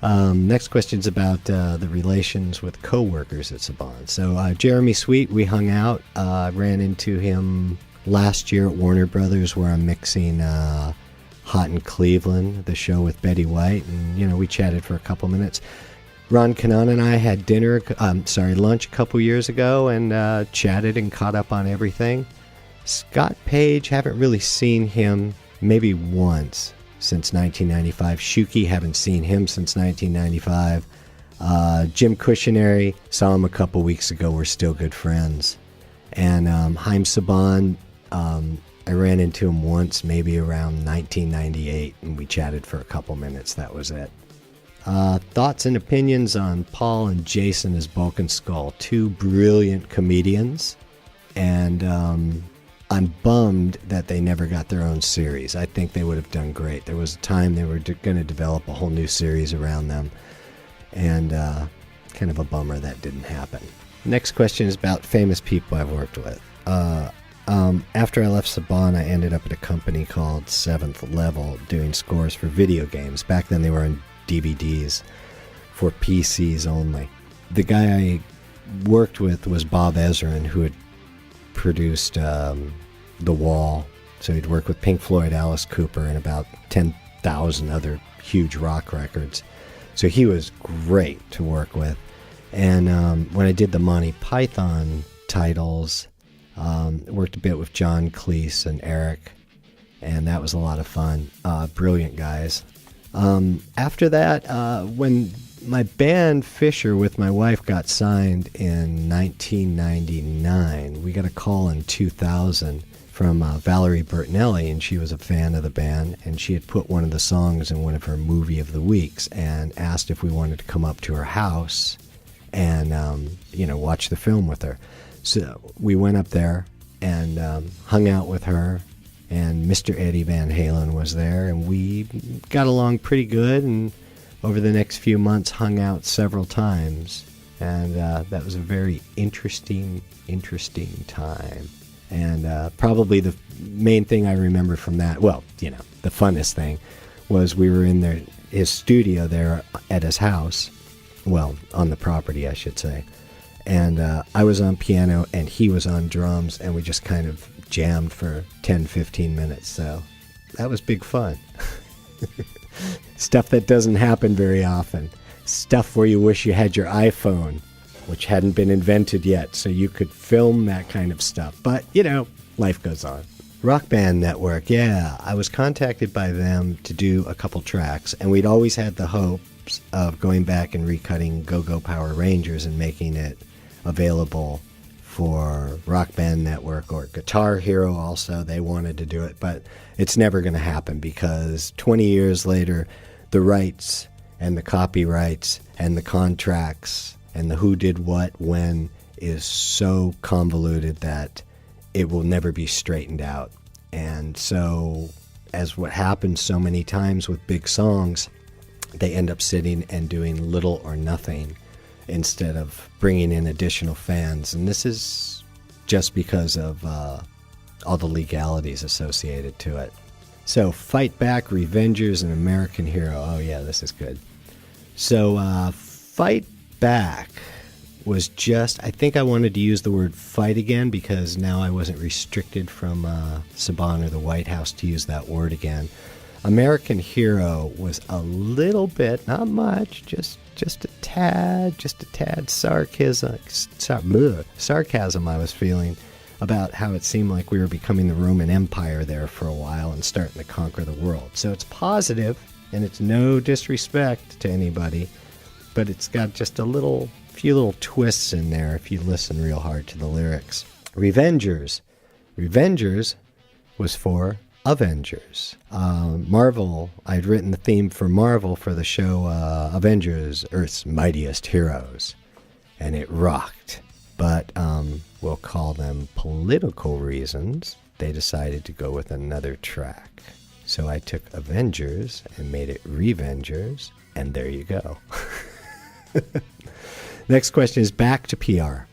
Next question is about the relations with coworkers at Saban. So Jeremy Sweet, we hung out. Ran into him last year at Warner Brothers, where I'm mixing Hot in Cleveland, the show with Betty White, and we chatted for a couple minutes. Ron Kanan and I had lunch a couple years ago, and chatted and caught up on everything. Scott Page, haven't really seen him, maybe once since 1995. Shuki, haven't seen him since 1995. Jim Cushionary, saw him a couple weeks ago. We're still good friends. And Haim Saban, I ran into him once, maybe around 1998, and we chatted for a couple minutes. That was it. Thoughts and opinions on Paul and Jason as Bulk and Skull. Two brilliant comedians, and I'm bummed that they never got their own series. I think they would have done great. There was a time they were going to develop a whole new series around them, and kind of a bummer that didn't happen. Next question is about famous people I've worked with. After I left Saban, I ended up at a company called Seventh Level doing scores for video games. Back then they were on DVDs for PCs only. The guy I worked with was Bob Ezrin, who had produced The Wall. So he'd worked with Pink Floyd, Alice Cooper, and about 10,000 other huge rock records. So he was great to work with. And when I did the Monty Python titles, worked a bit with John Cleese and Eric, and that was a lot of fun. Brilliant guys. After that, when my band Fisher with my wife got signed in 1999, we got a call in 2000 from Valerie Bertinelli, and she was a fan of the band, and she had put one of the songs in one of her movie of the weeks and asked if we wanted to come up to her house and watch the film with her. So we went up there and hung out with her, and Mr. Eddie Van Halen was there, and we got along pretty good, and over the next few months hung out several times, and that was a very interesting time. And probably the main thing I remember from that, the funnest thing, was we were in his studio there at his house, on the property, I should say. And I was on piano and he was on drums, and we just kind of jammed for 10-15 minutes. So that was big fun. Stuff that doesn't happen very often. Stuff where you wish you had your iPhone, which hadn't been invented yet, so you could film that kind of stuff. But, life goes on. Rock Band Network, yeah. I was contacted by them to do a couple tracks, and we'd always had the hopes of going back and recutting Go-Go Power Rangers and making it available for Rock Band Network, or Guitar Hero also. They wanted to do it, but it's never going to happen because 20 years later, the rights and the copyrights and the contracts and the who did what when is so convoluted that it will never be straightened out. And so, as what happens so many times with big songs, they end up sitting and doing little or nothing instead of bringing in additional fans. And this is just because of all the legalities associated to it. So, Fight Back, Revengers, and American Hero. Oh yeah, this is good. So, Fight Back was just, I think I wanted to use the word fight again because now I wasn't restricted from Saban or the White House to use that word again. American Hero was a little bit, not much, just a tad sarcasm I was feeling about how it seemed like we were becoming the Roman Empire there for a while and starting to conquer the world. So it's positive, and it's no disrespect to anybody, but it's got just a few little twists in there if you listen real hard to the lyrics. Revengers was for Avengers. Marvel, I'd written the theme for Marvel for the show Avengers, Earth's Mightiest Heroes, and it rocked. But we'll call them political reasons. They decided to go with another track. So I took Avengers and made it Revengers, and there you go. Next question is back to PR.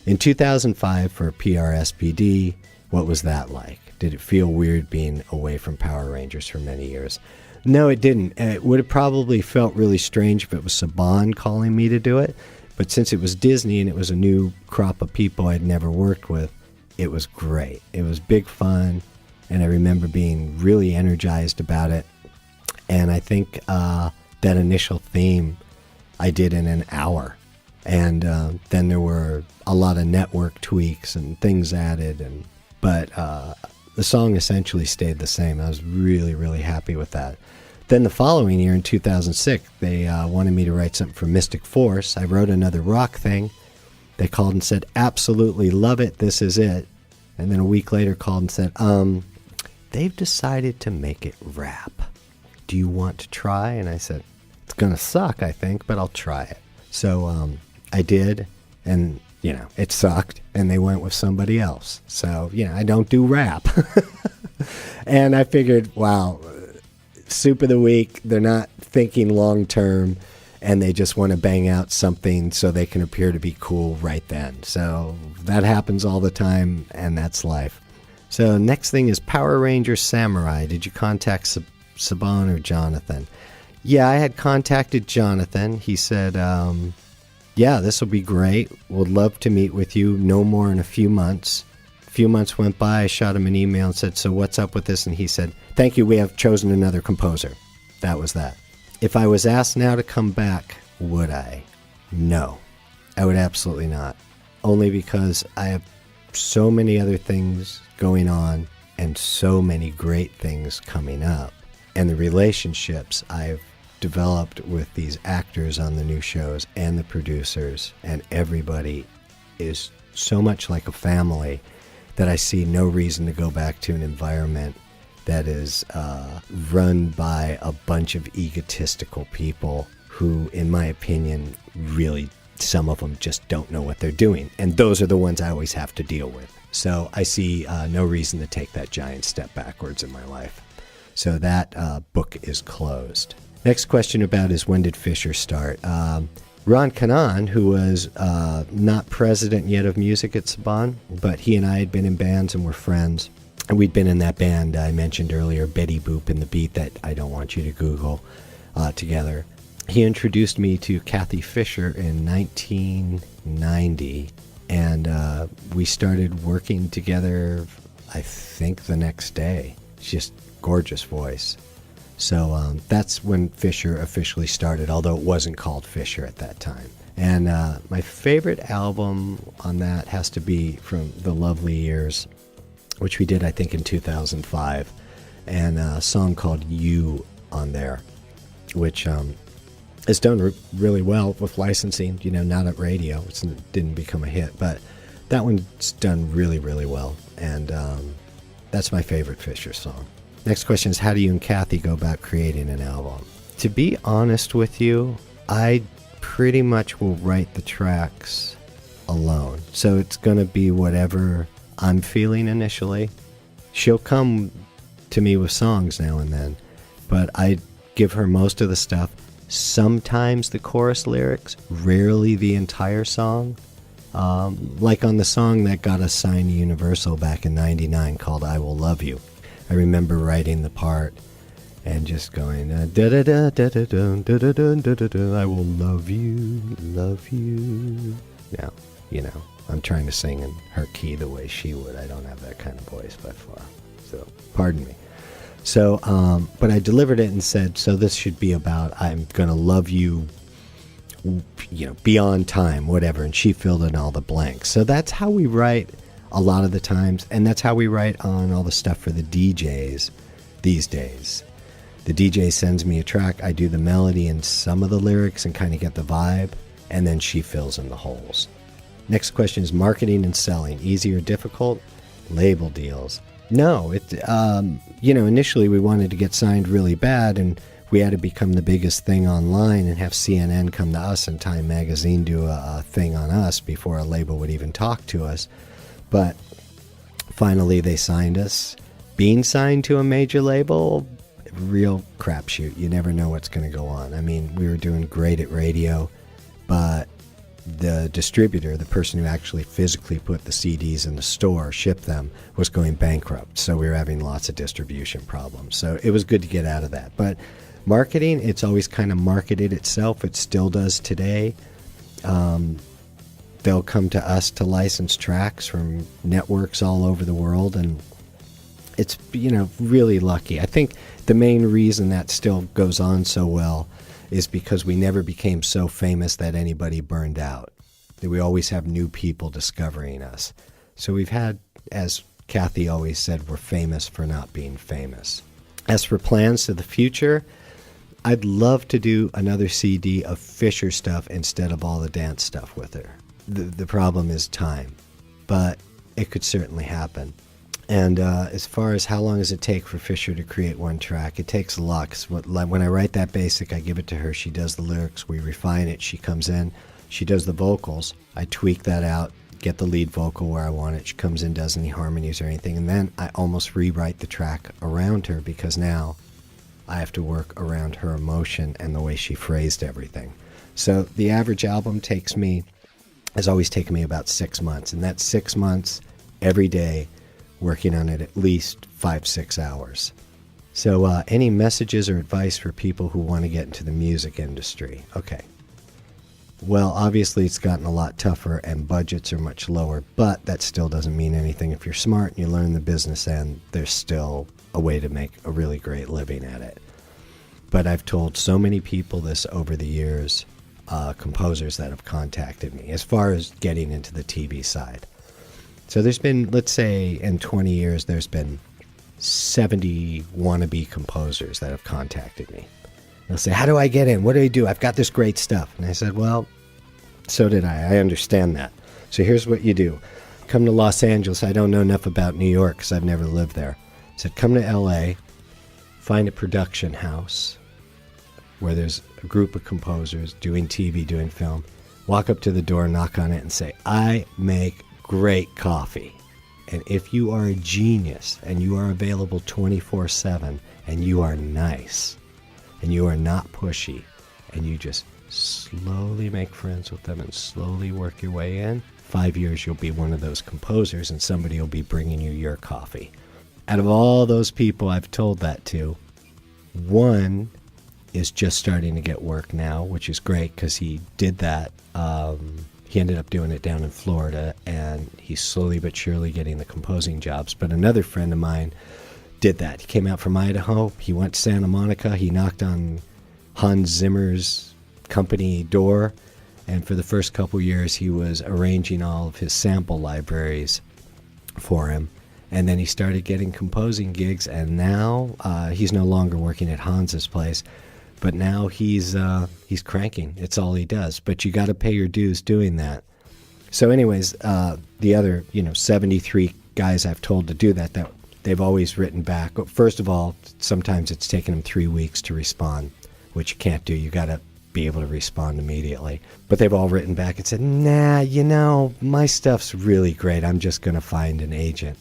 In 2005 for PR SPD, what was that like? Did it feel weird being away from Power Rangers for many years? No, it didn't. It would have probably felt really strange if it was Saban calling me to do it. But since it was Disney and it was a new crop of people I'd never worked with, it was great. It was big fun, and I remember being really energized about it. And I think that initial theme I did in an hour. And then there were a lot of network tweaks and things added. But the song essentially stayed the same. I was really, really happy with that. Then the following year, in 2006, they wanted me to write something for Mystic Force. I wrote another rock thing. They called and said, absolutely love it, this is it. And then a week later called and said, they've decided to make it rap. Do you want to try? And I said, it's going to suck, I think, but I'll try it. So I did, and, it sucked, and they went with somebody else. So, I don't do rap. And I figured, wow, soup of the week, they're not thinking long term, and they just want to bang out something so they can appear to be cool right then. So that happens all the time, and that's life. So next thing is Power Ranger Samurai. Did you contact Saban or Jonathan? Yeah, I had contacted Jonathan. He said, yeah, this will be great. Would love to meet with you. No more in a few months. A few months went by. I shot him an email and said, so what's up with this? And he said, thank you, we have chosen another composer. That was that. If I was asked now to come back, would I? No, I would absolutely not. Only because I have so many other things going on and so many great things coming up. And the relationships I've developed with these actors on the new shows and the producers and everybody is so much like a family that I see no reason to go back to an environment that is run by a bunch of egotistical people who, in my opinion, really, some of them just don't know what they're doing. And those are the ones I always have to deal with. So I see no reason to take that giant step backwards in my life. So that book is closed. Next question about is when did Fisher start? Ron Kanan, who was not president yet of music at Saban, but he and I had been in bands and were friends. And we'd been in that band I mentioned earlier, Betty Boop and the Beat, that I don't want you to Google, together. He introduced me to Kathy Fisher in 1990, and we started working together, I think, the next day. Just gorgeous voice. So that's when Fisher officially started, although it wasn't called Fisher at that time. And my favorite album on that has to be from The Lovely Years, which we did, I think, in 2005, and a song called You on there, which is done really well with licensing, not at radio. It didn't become a hit, but that one's done really, really well, and that's my favorite Fisher song. Next question is, how do you and Kathy go about creating an album? To be honest with you, I pretty much will write the tracks alone. So it's going to be whatever I'm feeling initially. She'll come to me with songs now and then, but I give her most of the stuff. Sometimes the chorus lyrics, rarely the entire song. Like on the song that got us signed to Universal back in '99 called I Will Love You. I remember writing the part and just going, da-da-da-da-da-da-da-da-da-da, I will love you, love you. Now, I'm trying to sing in her key the way she would. I don't have that kind of voice by far, so pardon me. So, but I delivered it and said, so this should be about, I'm going to love you, beyond time, whatever, and she filled in all the blanks. So that's how we write a lot of the times, and that's how we write on all the stuff for the DJs these days. The DJ sends me a track, I do the melody and some of the lyrics and kind of get the vibe, and then she fills in the holes. Next question is marketing and selling, easy or difficult? Label deals. No, initially we wanted to get signed really bad, and we had to become the biggest thing online and have CNN come to us and Time Magazine do a thing on us before a label would even talk to us. But finally they signed us. Being signed to a major label, real crapshoot. You never know what's going to go on. I mean, we were doing great at radio, but the distributor, the person who actually physically put the CDs in the store, shipped them, was going bankrupt. So we were having lots of distribution problems. So it was good to get out of that. But marketing, it's always kind of marketed itself. It still does today. They'll come to us to license tracks from networks all over the world, and it's, really lucky. I think the main reason that still goes on so well is because we never became so famous that anybody burned out. That we always have new people discovering us. So we've had, as Kathy always said, we're famous for not being famous. As for plans to the future, I'd love to do another CD of Fisher stuff instead of all the dance stuff with her. The problem is time, but it could certainly happen. And as far as how long does it take for Fisher to create one track, it takes a lot. 'Cause when I write that basic, I give it to her. She does the lyrics. We refine it. She comes in. She does the vocals. I tweak that out, get the lead vocal where I want it. She comes in, does any harmonies or anything. And then I almost rewrite the track around her, because now I have to work around her emotion and the way she phrased everything. So the average album has always taken me about 6 months. And that's 6 months every day, working on it at least 5-6 hours. So any messages or advice for people who want to get into the music industry? Okay. Well, obviously it's gotten a lot tougher and budgets are much lower, but that still doesn't mean anything. If you're smart and you learn the business end, there's still a way to make a really great living at it. But I've told so many people this over the years, composers that have contacted me, as far as getting into the TV side. So there's been, let's say, in 20 years, there's been 70 wannabe composers that have contacted me. They'll say, how do I get in? What do I do? I've got this great stuff. And I said, well, so did I. I understand that. So here's what you do. Come to Los Angeles. I don't know enough about New York because I've never lived there. I said, come to LA, find a production house where there's a group of composers doing TV, doing film. Walk up to the door, knock on it, and say, I make great coffee. And if you are a genius and you are available 24/7 and you are nice and you are not pushy and you just slowly make friends with them and slowly work your way in, 5 years you'll be one of those composers and somebody will be bringing you your coffee. Out of all those people I've told that to, one is just starting to get work now, which is great because he did that. He ended up doing it down in Florida, and he's slowly but surely getting the composing jobs. But another friend of mine did that. He came out from Idaho. He went to Santa Monica. He knocked on Hans Zimmer's company door, and for the first couple years, he was arranging all of his sample libraries for him. And then he started getting composing gigs, and now he's no longer working at Hans's place. But now he's cranking. It's all he does. But you got to pay your dues doing that. So anyways, the other 73 guys I've told to do that they've always written back. First of all, sometimes it's taken them 3 weeks to respond, which you can't do. You got to be able to respond immediately. But they've all written back and said, nah, my stuff's really great. I'm just going to find an agent.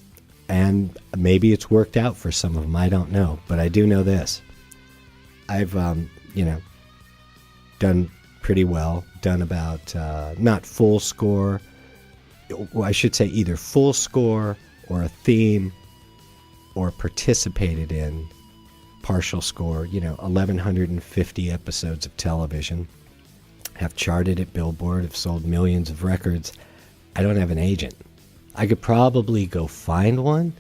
And maybe it's worked out for some of them. I don't know. But I do know this. I've, done pretty well, done about, not full score, well, I should say either full score or a theme, or participated in partial score, 1,150 episodes of television, have charted at Billboard, have sold millions of records. I don't have an agent. I could probably go find one,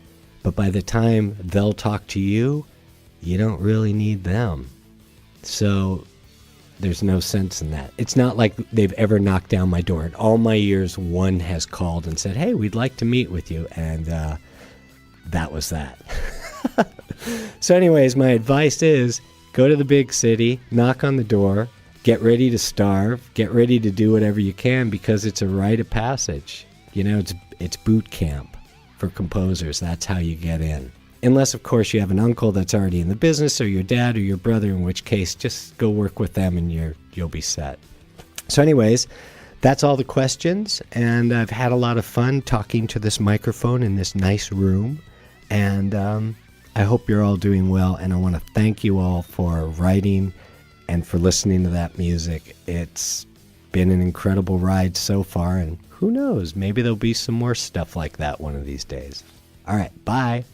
but by the time they'll talk to you, you don't really need them. So there's no sense in that. It's not like they've ever knocked down my door. In all my years, one has called and said, hey, we'd like to meet with you. And that was that. So anyways, my advice is go to the big city, knock on the door, get ready to starve, get ready to do whatever you can, because it's a rite of passage. It's boot camp for composers. That's how you get in. Unless, of course, you have an uncle that's already in the business, or your dad or your brother, in which case just go work with them and you'll be set. So anyways, that's all the questions, and I've had a lot of fun talking to this microphone in this nice room, and I hope you're all doing well, and I want to thank you all for writing and for listening to that music. It's been an incredible ride so far, and who knows, maybe there'll be some more stuff like that one of these days. All right, bye.